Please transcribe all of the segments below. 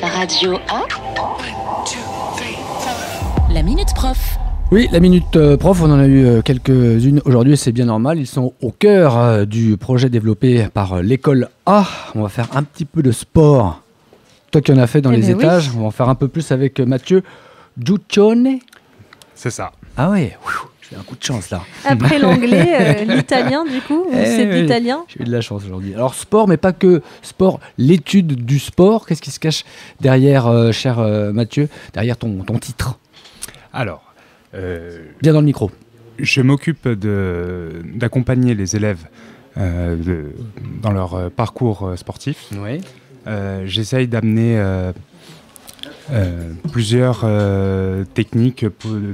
Radio 1. La Minute Prof. Oui, la Minute Prof, on en a eu quelques-unes aujourd'hui et c'est bien normal. Ils sont au cœur du projet développé par l'école A. On va faire un petit peu de sport. Toi qui en as fait dans les étages, on va en faire un peu plus avec Mathieu Giuccione. C'est ça. Ah ouais, j'ai un coup de chance là. Après l'anglais, l'italien du coup, c'est de l'italien. J'ai eu de la chance aujourd'hui. Alors sport, mais pas que sport, l'étude du sport. Qu'est-ce qui se cache derrière, cher Mathieu, derrière ton titre? Alors, bien dans le micro. Je m'occupe d'accompagner les élèves dans leur parcours sportif. Oui. J'essaye d'amener plusieurs techniques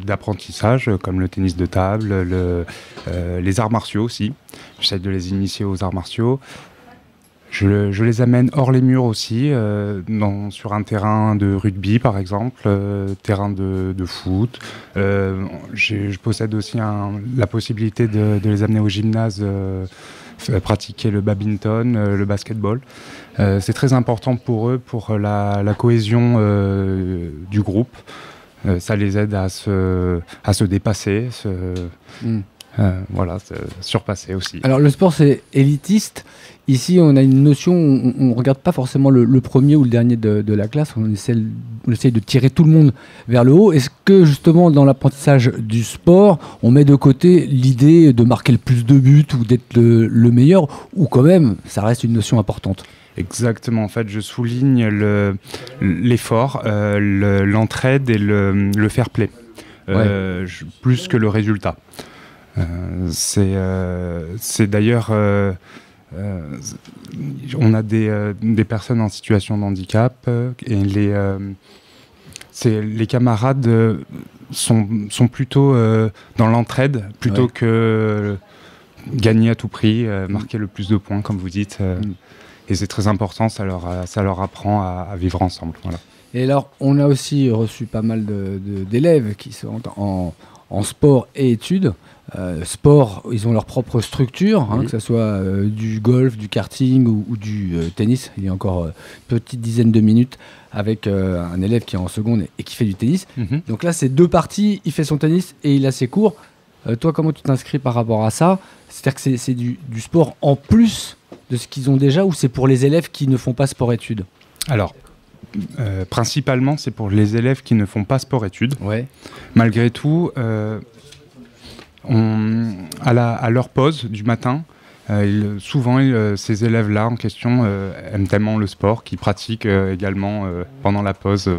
d'apprentissage, comme le tennis de table, les arts martiaux aussi. J'essaye de les initier aux arts martiaux. Je les amène hors les murs aussi, sur un terrain de rugby par exemple, terrain de foot. Je possède aussi la possibilité de les amener au gymnase, pratiquer le badminton, le basketball. C'est très important pour eux, pour la cohésion du groupe. Ça les aide à se dépasser, surpasser aussi. Alors le sport c'est élitiste. Ici on a une notion, on ne regarde pas forcément le premier ou le dernier de la classe, on essaye de tirer tout le monde vers le haut. Est-ce que justement dans l'apprentissage du sport, on met de côté l'idée de marquer le plus de buts ou d'être le meilleur, ou quand même ça reste une notion importante? Exactement, en fait je souligne l'effort, l'entraide et le fair play, plus que le résultat. C'est d'ailleurs on a des personnes en situation de handicap et les camarades sont plutôt dans l'entraide plutôt que gagner à tout prix, marquer le plus de points comme vous dites, et c'est très important, ça leur apprend à vivre ensemble. Voilà. Et alors on a aussi reçu pas mal d'élèves qui sont en sport et études. Sport, ils ont leur propre structure, que ce soit du golf, du karting ou du tennis. Il y a encore une petite dizaine de minutes avec un élève qui est en seconde et qui fait du tennis. Donc là, c'est deux parties, il fait son tennis et il a ses cours. Toi, comment tu t'inscris par rapport à ça? C'est-à-dire que c'est du sport en plus de ce qu'ils ont déjà, ou c'est pour les élèves qui ne font pas sport-études? Alors, principalement, c'est pour les élèves qui ne font pas sport-études. Ouais. Malgré tout, à leur pause du matin, souvent ces élèves-là en question aiment tellement le sport qu'ils pratiquent également pendant la pause.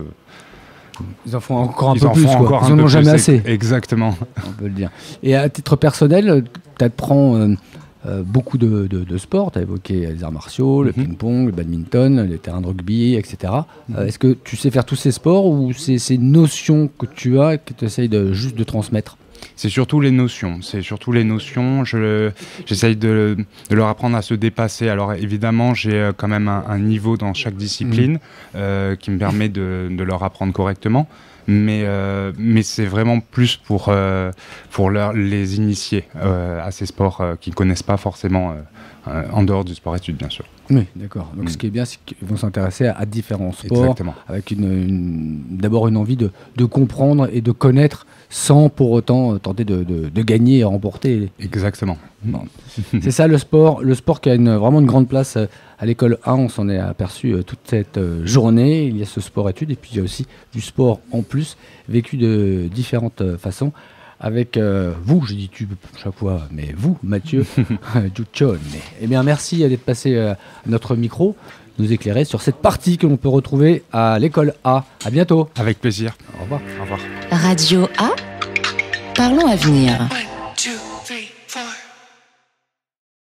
Ils en font encore un peu plus, quoi. Ils n'en ont jamais assez. Exactement. On peut le dire. Et à titre personnel, tu apprends beaucoup de sports. Tu as évoqué les arts martiaux, le ping-pong, le badminton, les terrains de rugby, etc. Est-ce que tu sais faire tous ces sports, ou c'est ces notions que tu as que tu essayes juste de transmettre? C'est surtout les notions. J'essaye de leur apprendre à se dépasser. Alors évidemment, j'ai quand même un niveau dans chaque discipline qui me permet de leur apprendre correctement. Mais c'est vraiment plus pour les initier à ces sports qu'ils ne connaissent pas forcément en dehors du sport-études, bien sûr. Oui, d'accord. Donc ce qui est bien, c'est qu'ils vont s'intéresser à différents sports. Exactement. Avec d'abord une envie de comprendre et de connaître sans pour autant tenter de gagner et remporter. Exactement. Bon. C'est ça le sport qui a vraiment une grande place à l'école 1. On s'en est aperçu toute cette journée. Il y a ce sport-études et puis il y a aussi du sport en plus, vécu de différentes façons. Avec vous, je dis tu chaque fois, mais vous, Mathieu Giuccione. Eh bien, merci d'être passé à notre micro, nous éclairer sur cette partie que l'on peut retrouver à l'école A. À bientôt. Avec plaisir. Au revoir. Au revoir. Radio A. Parlons avenir.